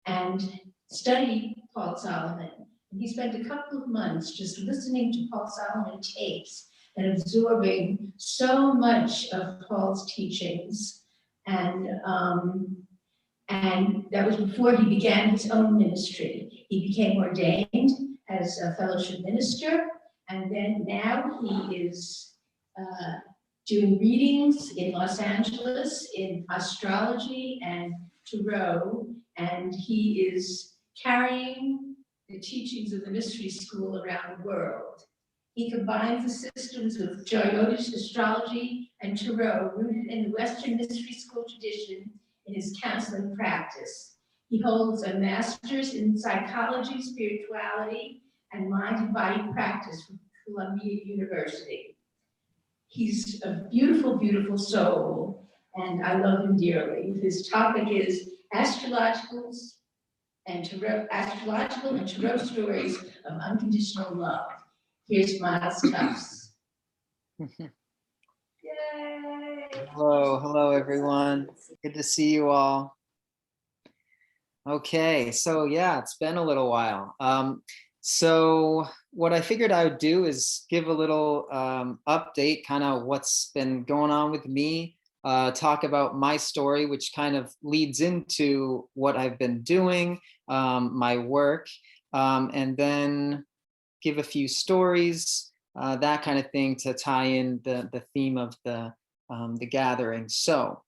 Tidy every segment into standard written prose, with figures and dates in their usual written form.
and study Paul Solomon. And he spent a couple of months just listening to Paul Solomon tapes and absorbing so much of Paul's teachings. And that was before he began his own ministry. He became ordained as a fellowship minister, and then now he is doing readings in Los Angeles in astrology and tarot, and he is carrying the teachings of the mystery school around the world. He combines the systems of Jyotish astrology and tarot rooted in the Western mystery school tradition in his counseling practice. He holds a master's in psychology, spirituality, and mind and body practice from Columbia University. He's a beautiful, beautiful soul, and I love him dearly. His topic is astrological and tarot stories of unconditional love. Here's Myles Tufts. Yay! Hello everyone. Good to see you all. Okay, so yeah, it's been a little while. So what I figured I would do is give a little update, kind of what's been going on with me, talk about my story, which kind of leads into what I've been doing, my work, and then give a few stories, that kind of thing to tie in the theme of the gathering. So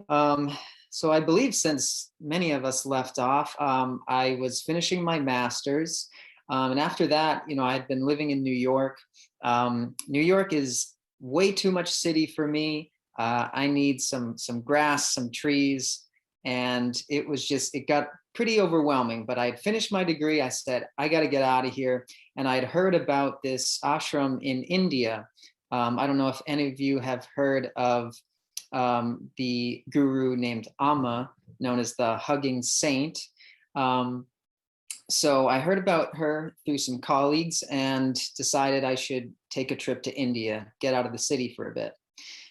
I believe since many of us left off, I was finishing my master's. And after that, I had been living in New York. New York is way too much city for me. I need some grass, some trees, and it got pretty overwhelming. But I had finished my degree. I said, I got to get out of here. And I'd heard about this ashram in India. I don't know if any of you have heard of the guru named Amma, known as the Hugging Saint. So I heard about her through some colleagues and decided I should take a trip to India, get out of the city for a bit.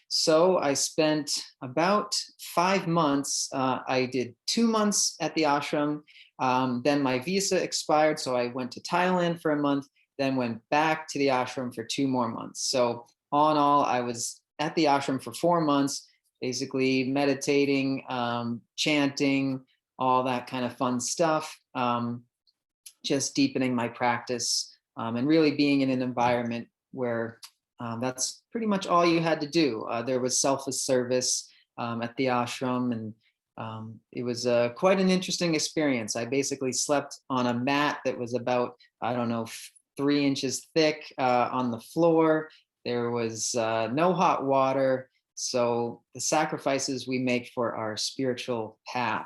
So I spent about 5 months. I did 2 months at the ashram. Then my visa expired, so I went to Thailand for a month, then went back to the ashram for 2 more months. So all in all, I was at the ashram for 4 months, basically meditating, chanting, all that kind of fun stuff, just deepening my practice, and really being in an environment where that's pretty much all you had to do. There was selfless service at the ashram, and it was quite an interesting experience. I basically slept on a mat that was about, 3 inches thick on the floor. There was no hot water. So the sacrifices we make for our spiritual path.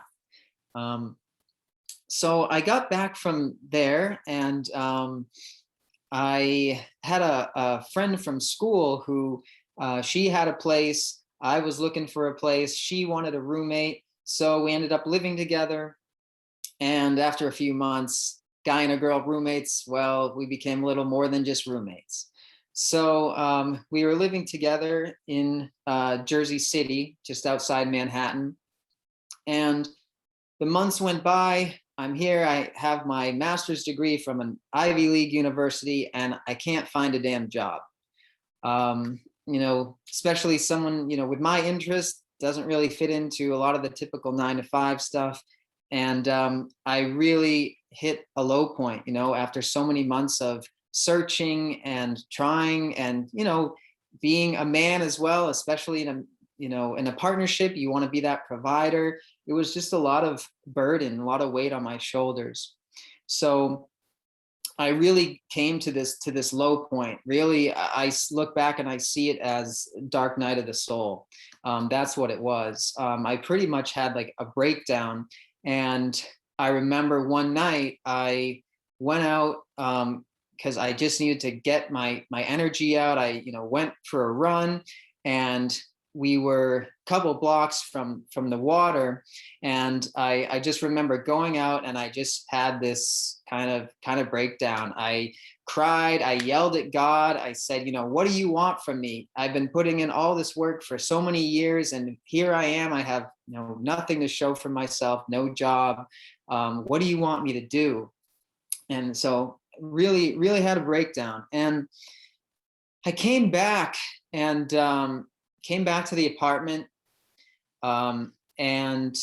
So I got back from there, and I had a friend from school who she had a place. I was looking for a place. She wanted a roommate. So we ended up living together. And after a few months, guy and a girl roommates, well, we became a little more than just roommates. So we were living together in Jersey City, just outside Manhattan. And the months went by. I'm here, I have my master's degree from an Ivy League university, and I can't find a damn job. Especially someone, with my interest, doesn't really fit into a lot of the typical 9-to-5 stuff. And I really hit a low point, after so many months of searching and trying and, being a man as well, especially in a partnership, you want to be that provider. It was just a lot of burden, a lot of weight on my shoulders. So I really came to this low point. Really, I look back and I see it as dark night of the soul. That's what it was. I pretty much had like a breakdown. And I remember one night I went out because I just needed to get my energy out. I went for a run, and we were a couple blocks from the water, and I just remember going out, and I just had this kind of breakdown. I cried, I yelled at God. I said, what do you want from me? I've been putting in all this work for so many years, and here I am. I have nothing to show for myself, no job. What do you want me to do? And so really had a breakdown. And I came back and came back to the apartment. And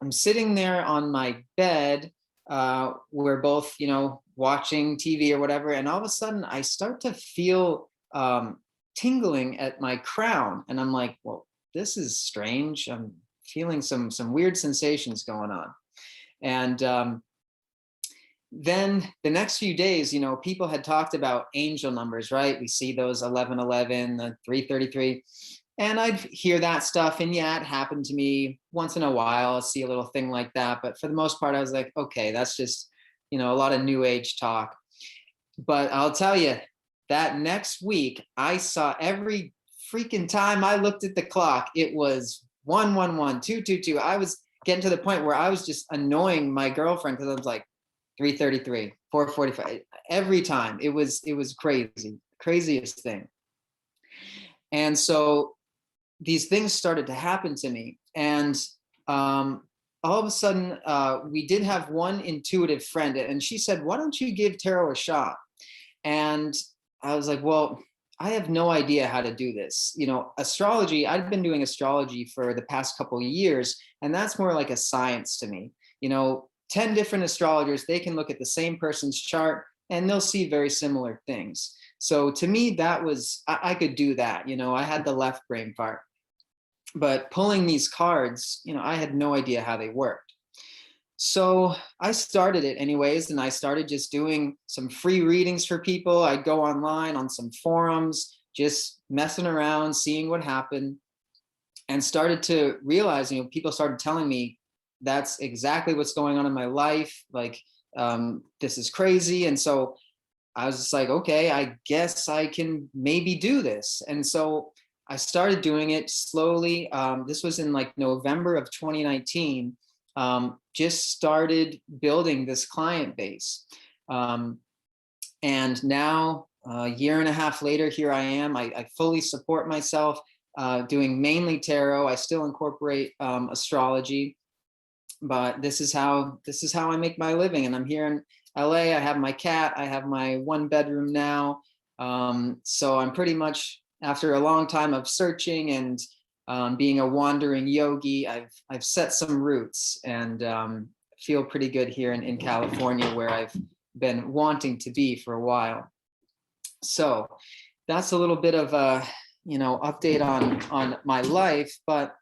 I'm sitting there on my bed. We're both, watching TV or whatever. And all of a sudden I start to feel tingling at my crown. And I'm like, well, this is strange. I'm feeling some weird sensations going on. And then the next few days, people had talked about angel numbers, right? We see those 1111, the 333. And I'd hear that stuff. And yeah, it happened to me once in a while. I'll see a little thing like that. But for the most part, I was like, okay, that's just, a lot of new age talk. But I'll tell you, that next week, I saw every freaking time I looked at the clock, it was 111, 222. I was getting to the point where I was just annoying my girlfriend because I was like 333, 445. Every time. It was crazy, craziest thing. And so these things started to happen to me. And all of a sudden, we did have one intuitive friend, and she said, why don't you give tarot a shot? And I was like, well, I have no idea how to do this. Astrology, I've been doing astrology for the past couple of years, and that's more like a science to me. 10 different astrologers, they can look at the same person's chart and they'll see very similar things. So to me, that was, I could do that. I had the left brain part. But pulling these cards, I had no idea how they worked. So I started it anyways, and I started just doing some free readings for people. I'd go online on some forums, just messing around, seeing what happened, and started to realize, people started telling me that's exactly what's going on in my life. Like, this is crazy. And so I was just like, okay, I guess I can maybe do this. And so I started doing it slowly. This was in like November of 2019. Just started building this client base. And now, a year and a half later, here I am. I fully support myself, doing mainly tarot. I still incorporate astrology, but this is how I make my living. And I'm here in LA. I have my cat. I have my 1-bedroom now. So I'm pretty much, after a long time of searching and being a wandering yogi, I've set some roots and feel pretty good here in California, where I've been wanting to be for a while. So that's a little bit of a update on my life. But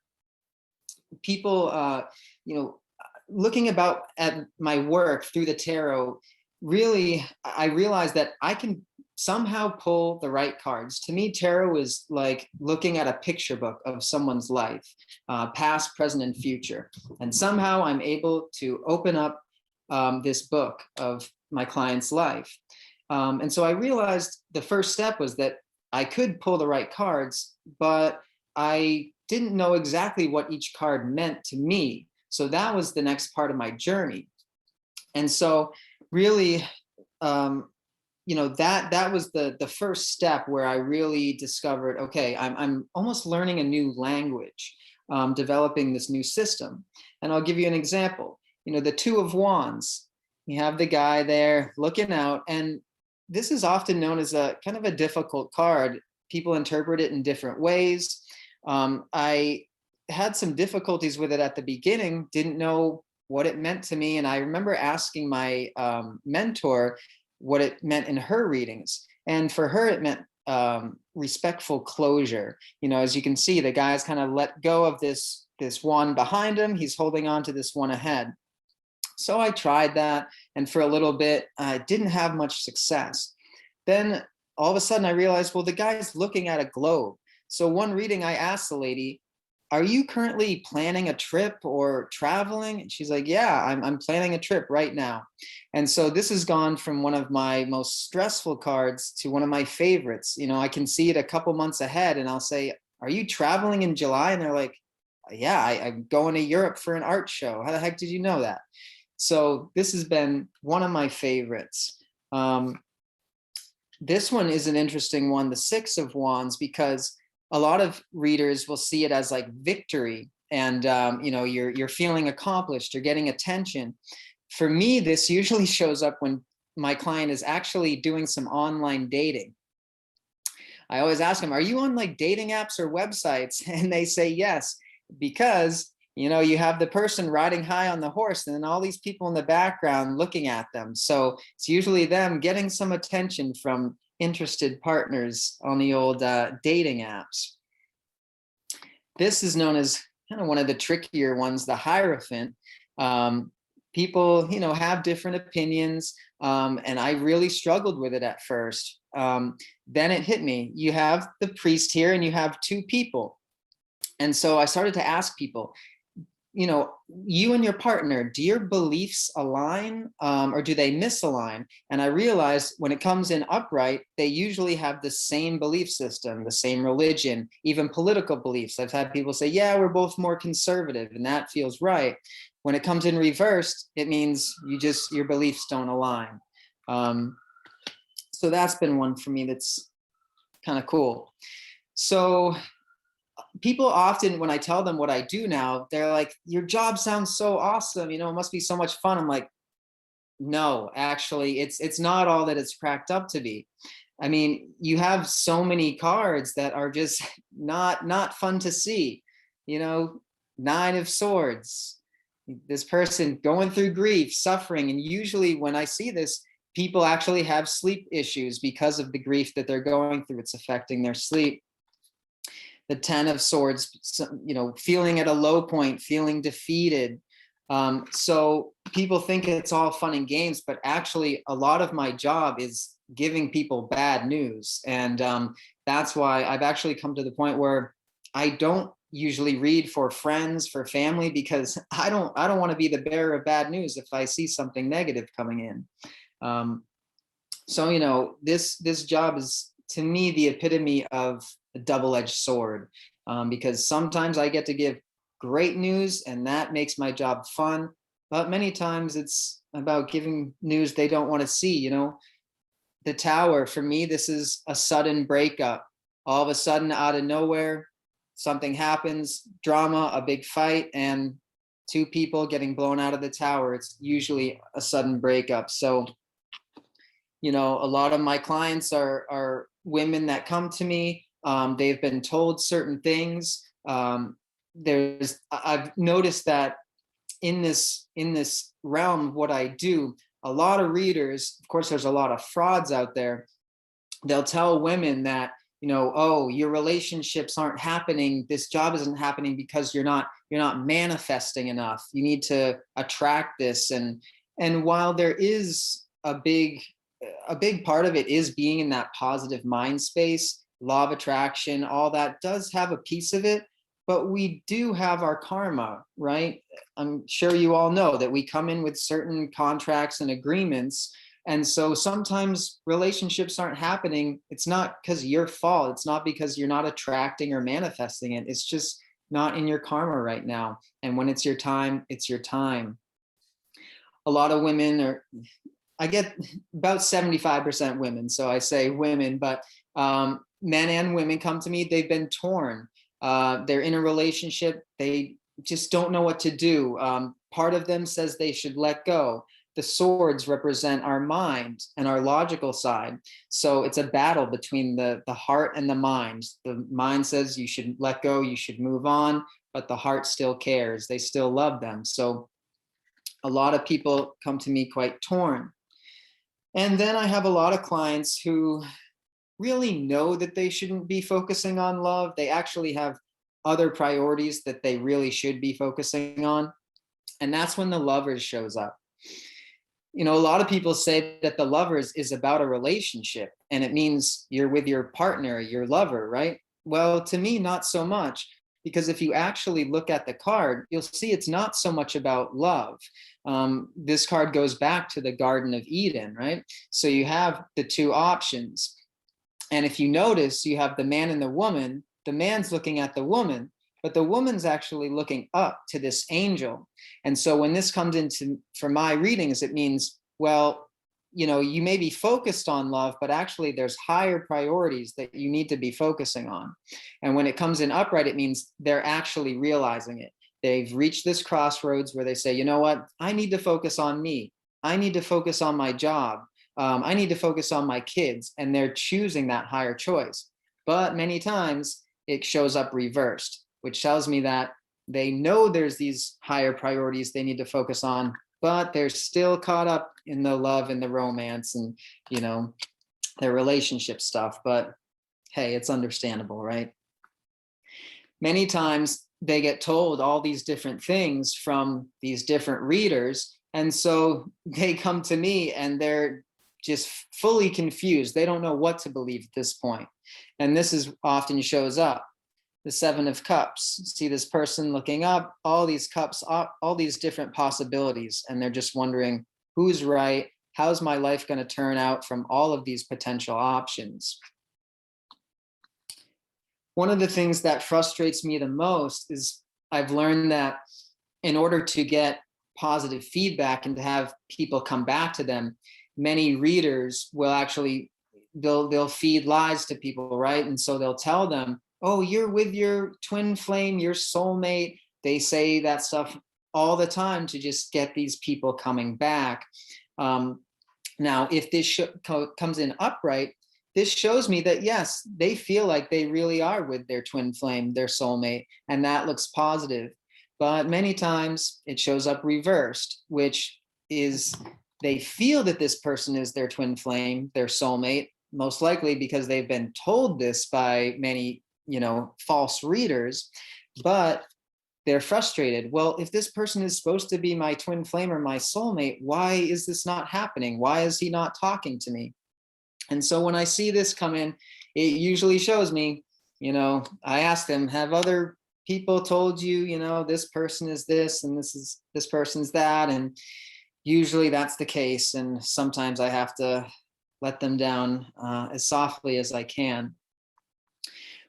people, looking at my work through the tarot, really, I realized that I can somehow pull the right cards. To me, tarot is like looking at a picture book of someone's life, past, present, and future. And somehow I'm able to open up this book of my client's life. And so I realized the first step was that I could pull the right cards, but I didn't know exactly what each card meant to me. So that was the next part of my journey. And so really, that was the first step where I really discovered, okay, I'm almost learning a new language, developing this new system. And I'll give you an example. The Two of Wands, you have the guy there looking out, and this is often known as a kind of a difficult card. People interpret it in different ways. I had some difficulties with it at the beginning, didn't know what it meant to me. And I remember asking my mentor what it meant in her readings. And for her, it meant respectful closure. As you can see, the guy's kind of let go of this wand behind him. He's holding on to this one ahead. So I tried that. And for a little bit, I didn't have much success. Then all of a sudden I realized, well, the guy's looking at a globe. So one reading, I asked the lady, are you currently planning a trip or traveling? And she's like, yeah, I'm planning a trip right now. And so this has gone from one of my most stressful cards to one of my favorites. I can see it a couple months ahead, and I'll say, are you traveling in July? And they're like, yeah, I'm going to Europe for an art show. How the heck did you know that? So this has been one of my favorites. This one is an interesting one, the Six of Wands, because a lot of readers will see it as like victory, and you're feeling accomplished, you're getting attention. For me, this usually shows up when my client is actually doing some online dating. I always ask them, are you on like dating apps or websites? And they say yes, because you have the person riding high on the horse and then all these people in the background looking at them. So it's usually them getting some attention from interested partners on the old dating apps. This is known as kind of one of the trickier ones, the Hierophant. People, have different opinions, and I really struggled with it at first. Then it hit me. You have the priest here, and you have two people, and so I started to ask people, you and your partner, do your beliefs align, or do they misalign? And I realized when it comes in upright, they usually have the same belief system, the same religion, even political beliefs. I've had people say, yeah, we're both more conservative, and that feels right. When it comes in reversed, it means your beliefs don't align. So that's been one for me that's kind of cool. So people often, when I tell them what I do now, they're like, your job sounds so awesome. It must be so much fun. I'm like, no, actually, it's not all that it's cracked up to be. I mean, you have so many cards that are just not fun to see. Nine of Swords, this person going through grief, suffering. And usually when I see this, people actually have sleep issues because of the grief that they're going through. It's affecting their sleep. The Ten of Swords, feeling at a low point, feeling defeated. So people think it's all fun and games, but actually a lot of my job is giving people bad news. And that's why I've actually come to the point where I don't usually read for friends, for family, because I don't want to be the bearer of bad news if I see something negative coming in. So this job is, to me, the epitome of a double-edged sword, because sometimes I get to give great news and that makes my job fun, but many times it's about giving news they don't want to see. The Tower, for me, this is a sudden breakup. All of a sudden, out of nowhere, something happens, drama, a big fight, and two people getting blown out of the tower. It's usually a sudden breakup. So a lot of my clients are women that come to me. They've been told certain things. I've noticed that in this realm of what I do, a lot of readers, of course, there's a lot of frauds out there. They'll tell women that, oh, your relationships aren't happening. This job isn't happening because you're not manifesting enough. You need to attract this. And while there is a big part of it is being in that positive mind space, law of attraction, all that does have a piece of it, but we do have our karma, right? I'm sure you all know that we come in with certain contracts and agreements. And so sometimes relationships aren't happening. It's not because of your fault. It's not because you're not attracting or manifesting it. It's just not in your karma right now. And when it's your time, it's your time. A lot of women I get about 75% women. So I say women, but men and women come to me, they've been torn. They're in a relationship. They just don't know what to do. Part of them says they should let go. The swords represent our mind and our logical side. So it's a battle between the heart and the mind. The mind says you should let go, you should move on, but the heart still cares. They still love them. So a lot of people come to me quite torn. And then I have a lot of clients who really know that they shouldn't be focusing on love. They actually have other priorities that they really should be focusing on. And that's when the Lovers shows up. A lot of people say that the Lovers is about a relationship and it means you're with your partner, your lover, right? Well, to me, not so much, because if you actually look at the card, you'll see it's not so much about love. This card goes back to the Garden of Eden, right? So you have the two options. And if you notice, you have the man and the woman. The man's looking at the woman, but the woman's actually looking up to this angel. And so when this comes into, for my readings, it means, well, you may be focused on love, but actually there's higher priorities that you need to be focusing on. And when it comes in upright, it means they're actually realizing it. They've reached this crossroads where they say, you know what, I need to focus on me. I need to focus on my job. I need to focus on my kids. And they're choosing that higher choice. But many times it shows up reversed, which tells me that they know there's these higher priorities they need to focus on, but they're still caught up in the love and the romance and, you know, their relationship stuff. But hey, it's understandable, right? Many times they get told all these different things from these different readers. And so they come to me and they're just fully confused. They don't know what to believe at this point. And this is often shows up. The Seven of Cups. See this person looking up, all these cups, all these different possibilities. And they're just wondering, who's right? How's my life going to turn out from all of these potential options? One of the things that frustrates me the most is I've learned that in order to get positive feedback and to have people come back to them, many readers will actually, they'll feed lies to people, right? And so they'll tell them, oh, you're with your twin flame, your soulmate. They say that stuff all the time to just get these people coming back. Now, if this comes in upright, this shows me that, yes, they feel like they really are with their twin flame, their soulmate, and that looks positive. But many times it shows up reversed, which is they feel that this person is their twin flame, their soulmate, most likely because they've been told this by many, you know, false readers, but they're frustrated. Well, if this person is supposed to be my twin flame or my soulmate, why is this not happening? Why is he not talking to me? And so when I see this come in, it usually shows me, you know, I ask them, have other people told you, you know, this person is this and this person's that? And usually that's the case. And sometimes I have to let them down as softly as I can.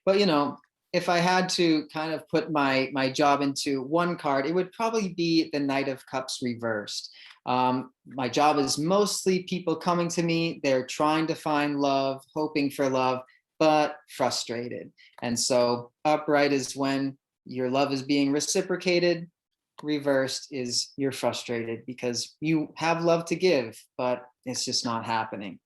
But, you know, if I had to kind of put my job into one card, it would probably be the Knight of Cups reversed. My job is mostly people coming to me. They're trying to find love, hoping for love, but frustrated. And so upright is when your love is being reciprocated. Reversed is you're frustrated because you have love to give, but it's just not happening.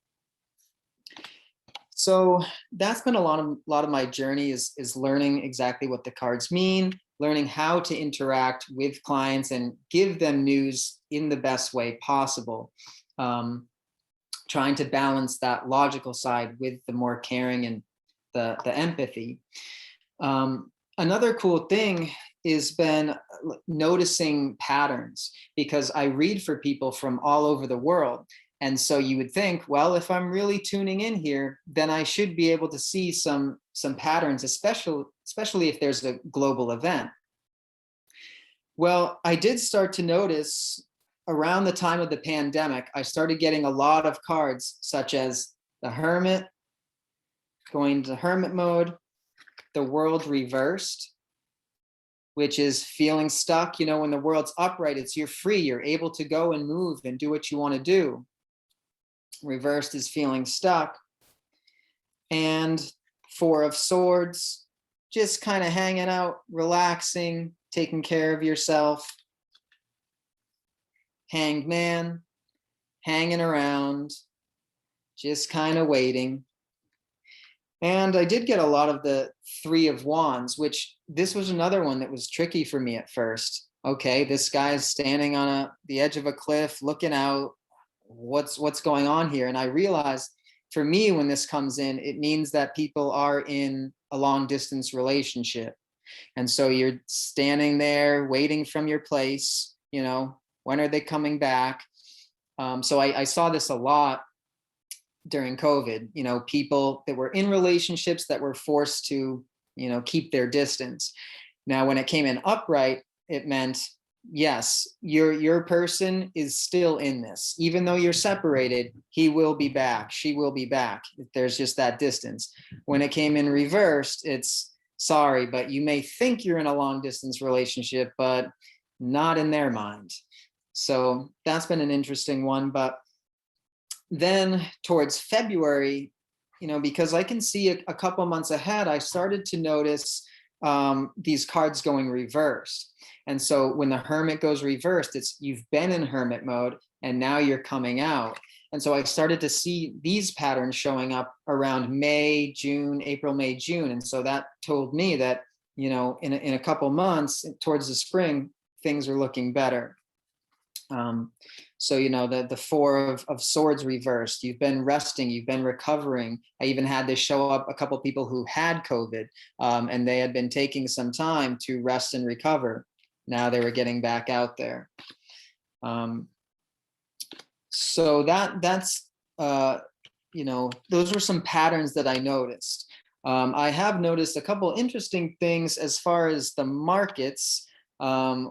So that's been a lot of my journey is learning exactly what the cards mean, learning how to interact with clients and give them news in the best way possible. Trying to balance that logical side with the more caring and the empathy. Another cool thing has been noticing patterns, because I read for people from all over the world. And so you would think, well, if I'm really tuning in here, then I should be able to see some patterns, especially if there's a global event. Well, I did start to notice around the time of the pandemic, I started getting a lot of cards such as the Hermit, going to Hermit mode, the World reversed, which is feeling stuck. You know, when the world's upright, it's you're free, you're able to go and move and do what you want to do. Reversed is feeling stuck. And Four of Swords, just kind of hanging out, relaxing, taking care of yourself. Hanged Man, hanging around, just kind of waiting. And I did get a lot of the Three of Wands, which this was another one that was tricky for me at first. Okay, this guy's standing on the edge of a cliff, looking out. What's going on here? And I realized for me, when this comes in, it means that people are in a long distance relationship. And so you're standing there waiting from your place, you know, when are they coming back? So I saw this a lot during COVID, you know, people that were in relationships that were forced to, you know, keep their distance. Now, when it came in upright, it meant, yes, your person is still in this. Even though you're separated, he will be back, she will be back. There's just that distance. When it came in reversed, it's sorry, but you may think you're in a long distance relationship, but not in their mind. So that's been an interesting one. But then towards February, you know, because I can see a couple months ahead, I started to notice these cards going reversed. And so when the Hermit goes reversed, it's you've been in hermit mode and now you're coming out. And so I started to see these patterns showing up around May, June, April, May, June. And so that told me that, you know, in a couple months towards the spring, things are looking better. So, you know, the Four of Swords reversed, you've been resting, you've been recovering. I even had this show up a couple people who had COVID, and they had been taking some time to rest and recover. Now they were getting back out there. So that's, you know, those were some patterns that I noticed. I have noticed a couple interesting things as far as the markets,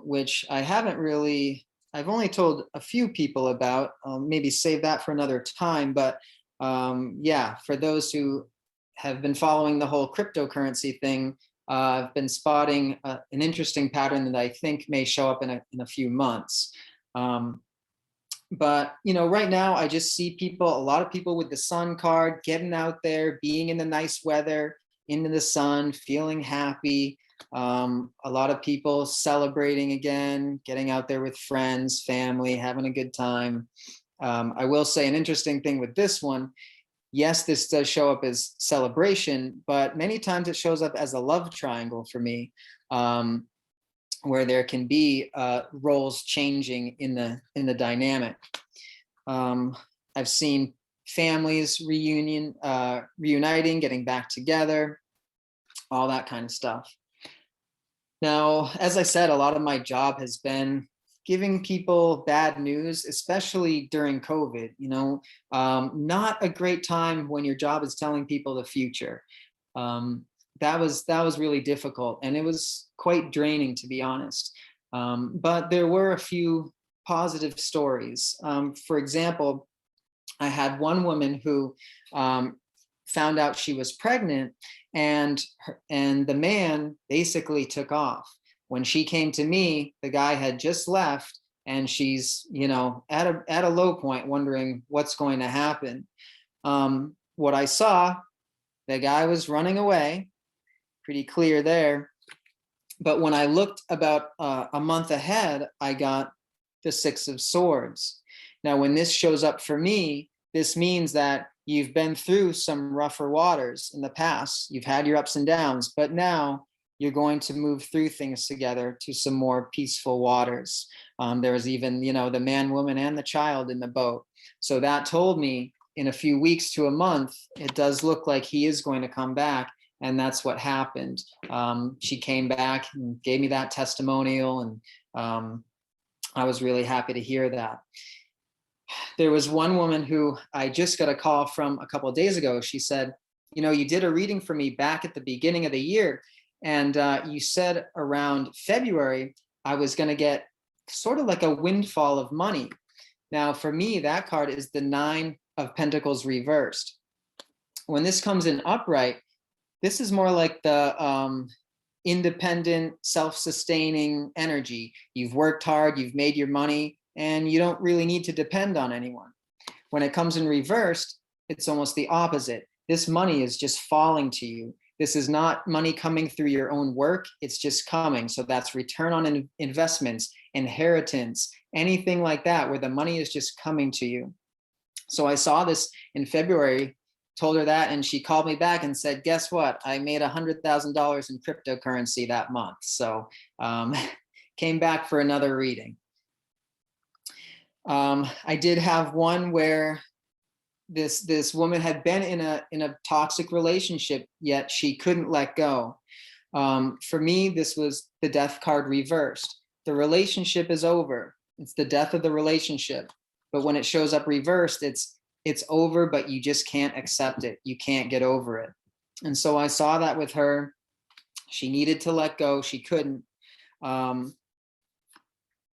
which I haven't really, I've only told a few people about, maybe save that for another time. But yeah, for those who have been following the whole cryptocurrency thing, I've been spotting an interesting pattern that I think may show up in a few months. But, you know, right now I just see people, a lot of people with the sun card, getting out there, being in the nice weather, into the sun, feeling happy. A lot of people celebrating again, getting out there with friends, family, having a good time. I will say an interesting thing with this one. Yes, this does show up as celebration, but many times it shows up as a love triangle for me. Where there can be roles changing in the dynamic. I've seen families reuniting, getting back together, all that kind of stuff. Now, as I said, a lot of my job has been giving people bad news, especially during COVID. You know, not a great time when your job is telling people the future. That was really difficult, and it was quite draining, to be honest. But there were a few positive stories. For example, I had one woman who found out she was pregnant, and the man basically took off. When she came to me, the guy had just left, and she's, you know, at a low point, wondering what's going to happen. What I saw, the guy was running away. Pretty clear there. But when I looked about a month ahead, I got the Six of Swords. Now, when this shows up for me, this means that you've been through some rougher waters in the past. You've had your ups and downs, but now you're going to move through things together to some more peaceful waters. There was even, you know, the man, woman, and the child in the boat. So that told me in a few weeks to a month, it does look like he is going to come back. And that's what happened. She came back and gave me that testimonial, and I was really happy to hear that. There was one woman who I just got a call from a couple of days ago. She said, you know, you did a reading for me back at the beginning of the year, and you said around February, I was going to get sort of like a windfall of money. Now, for me, that card is the Nine of Pentacles reversed. When this comes in upright, this is more like the independent, self-sustaining energy. You've worked hard, you've made your money, and you don't really need to depend on anyone. When it comes in reversed, it's almost the opposite. This money is just falling to you. This is not money coming through your own work, it's just coming. So that's return on investments, inheritance, anything like that, where the money is just coming to you. So I saw this in February, told her that, and she called me back and said, guess what? I made $100,000 in cryptocurrency that month. So came back for another reading. I did have one where this woman had been in a toxic relationship, yet she couldn't let go. For me, this was the Death card reversed. The relationship is over. It's the death of the relationship. But when it shows up reversed, it's over, but you just can't accept it. You can't get over it. And so I saw that with her. She needed to let go. She couldn't.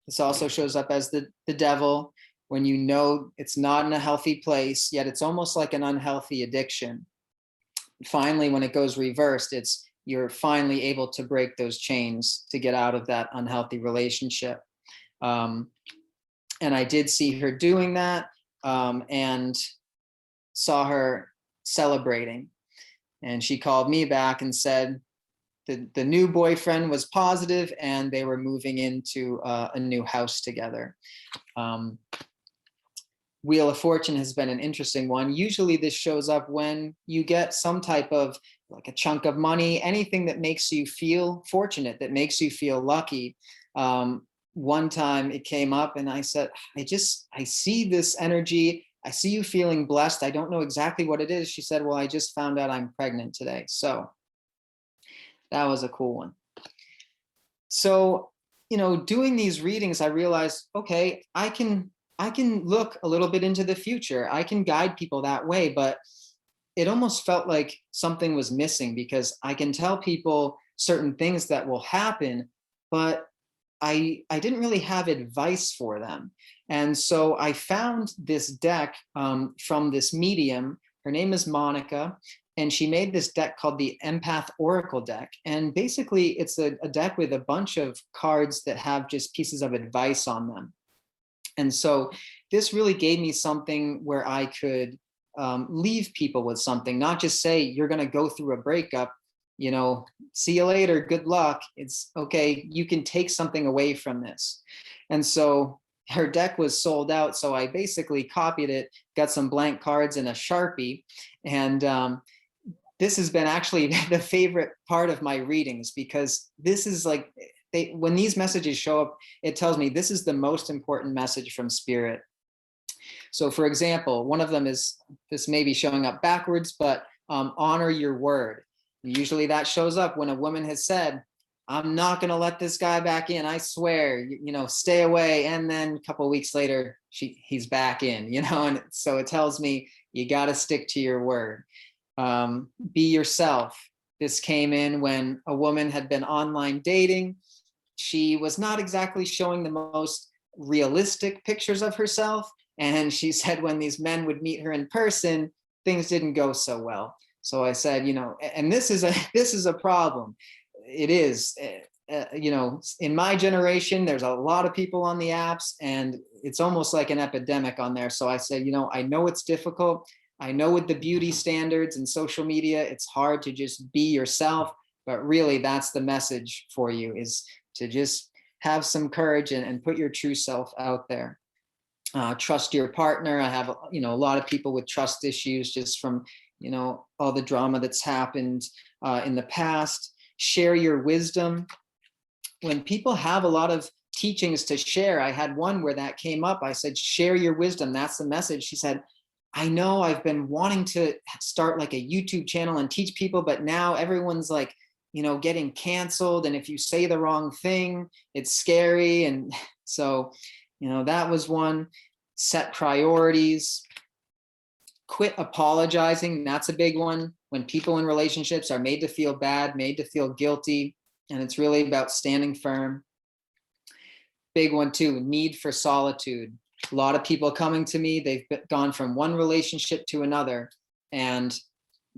This also shows up as the devil, when you know it's not in a healthy place, yet it's almost like an unhealthy addiction. Finally, when it goes reversed, you're finally able to break those chains to get out of that unhealthy relationship. And I did see her doing that. And saw her celebrating. And she called me back and said, the new boyfriend was positive, and they were moving into a new house together. Wheel of Fortune has been an interesting one. Usually this shows up when you get some type of like a chunk of money, anything that makes you feel fortunate, that makes you feel lucky. One time it came up and I said, I see this energy. I see you feeling blessed. I don't know exactly what it is. She said, well, I just found out I'm pregnant today. So that was a cool one. So, doing these readings, I realized, okay, I can look a little bit into the future. I can guide people that way, but it almost felt like something was missing, because I can tell people certain things that will happen, but I didn't really have advice for them. And so I found this deck from this medium. Her name is Monica, and she made this deck called the Empath Oracle deck. And basically it's a deck with a bunch of cards that have just pieces of advice on them. And so this really gave me something where I could leave people with something, not just say, you're going to go through a breakup, see you later, good luck. It's okay, you can take something away from this. And so her deck was sold out. So I basically copied it, got some blank cards and a Sharpie. And this has been actually the favorite part of my readings, because this is like, when these messages show up, it tells me this is the most important message from spirit. So for example, one of them is, this may be showing up backwards, but honor your word. Usually that shows up when a woman has said, I'm not going to let this guy back in. I swear, stay away. And then a couple of weeks later, he's back in, and so it tells me you got to stick to your word. Be yourself. This came in when a woman had been online dating. She was not exactly showing the most realistic pictures of herself. And she said when these men would meet her in person, things didn't go so well. So I said, and this is a problem. It is, in my generation, there's a lot of people on the apps, and it's almost like an epidemic on there. So I said, I know it's difficult. I know with the beauty standards and social media, it's hard to just be yourself, but really that's the message for you, is to just have some courage and put your true self out there. Trust your partner. I have, a lot of people with trust issues just from, all the drama that's happened in the past. Share your wisdom. When people have a lot of teachings to share, I had one where that came up. I said, share your wisdom. That's the message. She said, I know I've been wanting to start like a YouTube channel and teach people, but now everyone's like, getting canceled. And if you say the wrong thing, it's scary. And so, that was one. Set priorities. Quit apologizing. That's a big one. When people in relationships are made to feel bad, made to feel guilty, and it's really about standing firm. Big one too, need for solitude. A lot of people coming to me, they've gone from one relationship to another, and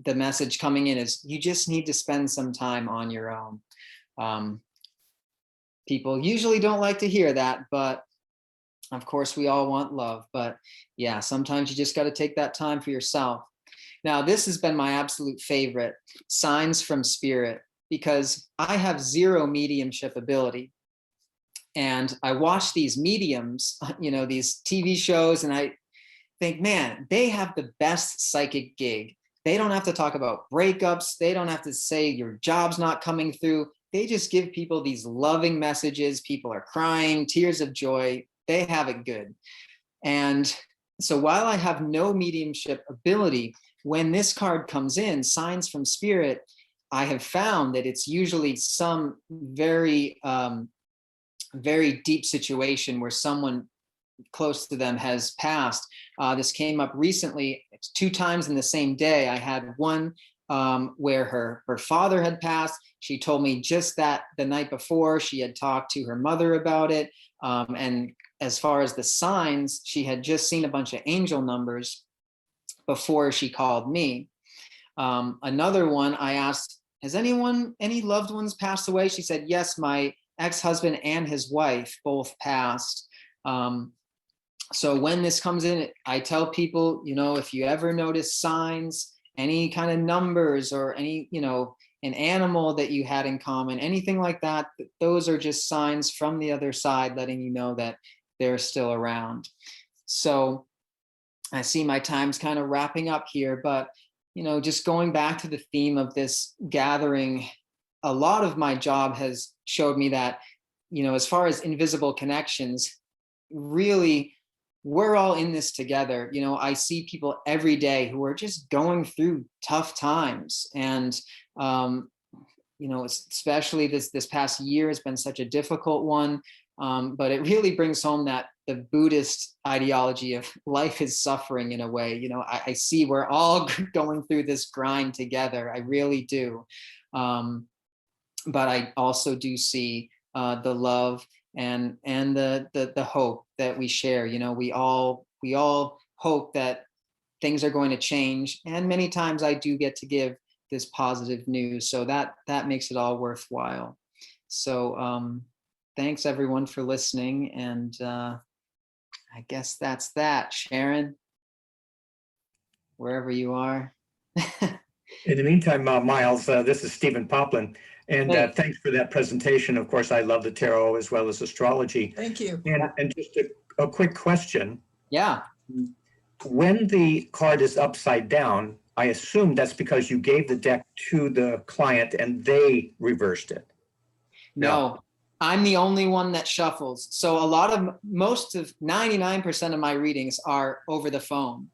the message coming in is, you just need to spend some time on your own. People usually don't like to hear that, but of course we all want love. But yeah, sometimes you just got to take that time for yourself. Now, this has been my absolute favorite, signs from spirit, because I have zero mediumship ability. And I watch these mediums, these TV shows, and I think, man, they have the best psychic gig. They don't have to talk about breakups. They don't have to say your job's not coming through. They just give people these loving messages. People are crying, tears of joy. They have it good. And so while I have no mediumship ability, when this card comes in, signs from spirit, I have found that it's usually some very, very deep situation where someone close to them has passed. This came up recently, 2 times in the same day. I had one where her father had passed. She told me just that the night before she had talked to her mother about it. And as far as the signs, she had just seen a bunch of angel numbers before she called me. Another one, I asked, has any loved ones passed away? She said, yes, my ex-husband and his wife both passed. So when this comes in, I tell people, if you ever notice signs, any kind of numbers or any, an animal that you had in common, anything like that, those are just signs from the other side letting you know that they're still around. So I see my time's kind of wrapping up here, but just going back to the theme of this gathering, a lot of my job has showed me that, as far as invisible connections, really, we're all in this together. I see people every day who are just going through tough times. And, especially this past year has been such a difficult one. But it really brings home that the Buddhist ideology of life is suffering in a way. I see we're all going through this grind together. I really do. But I also do see the love and the hope that we share. We all hope that things are going to change, and many times I do get to give this positive news, so that makes it all worthwhile. So thanks everyone for listening, and I guess that's that. Sharon, wherever you are. In the meantime, Myles, this is Stephen Poplin, and Hey. Thanks for that presentation. Of course, I love the tarot as well as astrology. Thank you. And just a quick question. Yeah. When the card is upside down, I assume that's because you gave the deck to the client and they reversed it. No, I'm the only one that shuffles. So most of 99% of my readings are over the phone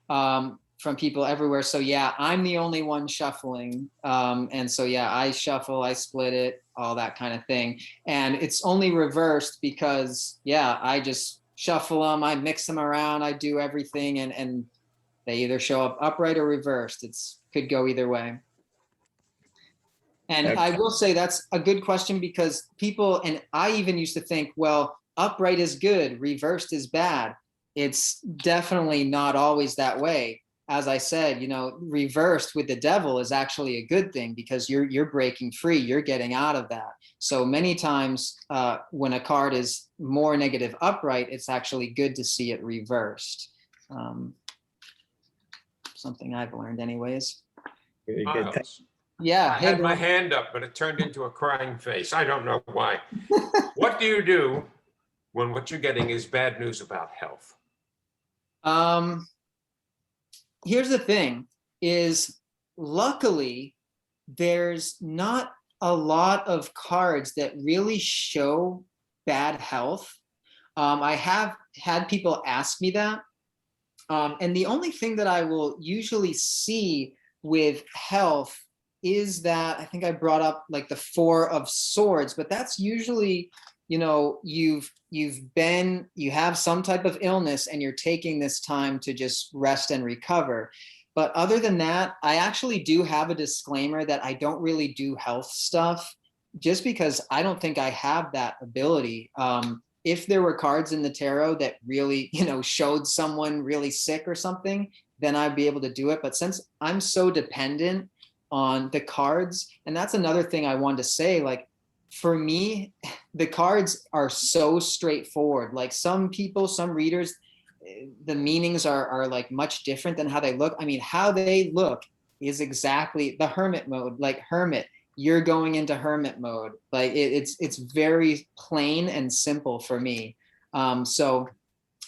from people everywhere. So yeah, I'm the only one shuffling. And so yeah, I shuffle, I split it, all that kind of thing. And it's only reversed because yeah, I just shuffle them, I mix them around, I do everything, and they either show up upright or reversed. Could go either way. And I will say that's a good question, because people, and I even used to think, well, upright is good, reversed is bad. It's definitely not always that way. As I said, reversed with the devil is actually a good thing, because you're breaking free, you're getting out of that. So many times when a card is more negative upright, it's actually good to see it reversed. Something I've learned anyways. Very good. Myles, Yeah. I had my hand up, but it turned into a crying face. I don't know why. What do you do when what you're getting is bad news about health? Here's the thing is, luckily, there's not a lot of cards that really show bad health. I have had people ask me that. And the only thing that I will usually see with health is that, I think I brought up like the Four of Swords, but that's usually, you have some type of illness and you're taking this time to just rest and recover. But other than that, I actually do have a disclaimer that I don't really do health stuff, just because I don't think I have that ability. If there were cards in the tarot that really, showed someone really sick or something, then I'd be able to do it. But since I'm so dependent on the cards, and that's another thing I wanted to say, like, for me, the cards are so straightforward. Like some people, some readers, the meanings are like much different than how they look. I mean, how they look is exactly the hermit mode, like hermit. You're going into hermit mode. Like it's very plain and simple for me. So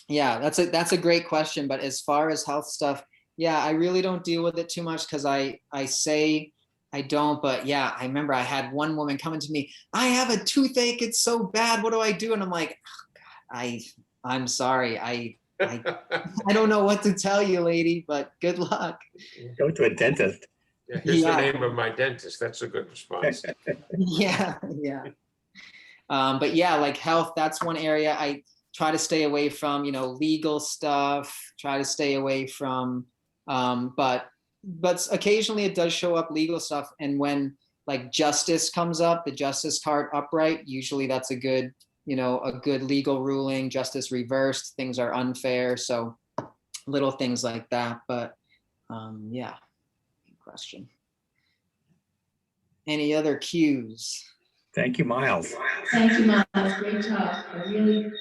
yeah, that's a great question. But as far as health stuff, yeah, I really don't deal with it too much, because I say I don't. But yeah, I remember I had one woman coming to me, I have a toothache, it's so bad, what do I do? And I'm like, oh God, I'm sorry, I don't know what to tell you, lady, but good luck. Go to a dentist. Yeah, here's the name of my dentist. That's a good response. Yeah. But yeah, like health, that's one area I try to stay away from, legal stuff, try to stay away from, but occasionally it does show up, legal stuff. And when like justice comes up, the justice card upright, usually that's a good legal ruling. Justice reversed, things are unfair. So little things like that. But yeah, good question. Any other cues? Thank you, Myles. Thank you, Myles. Great talk. I really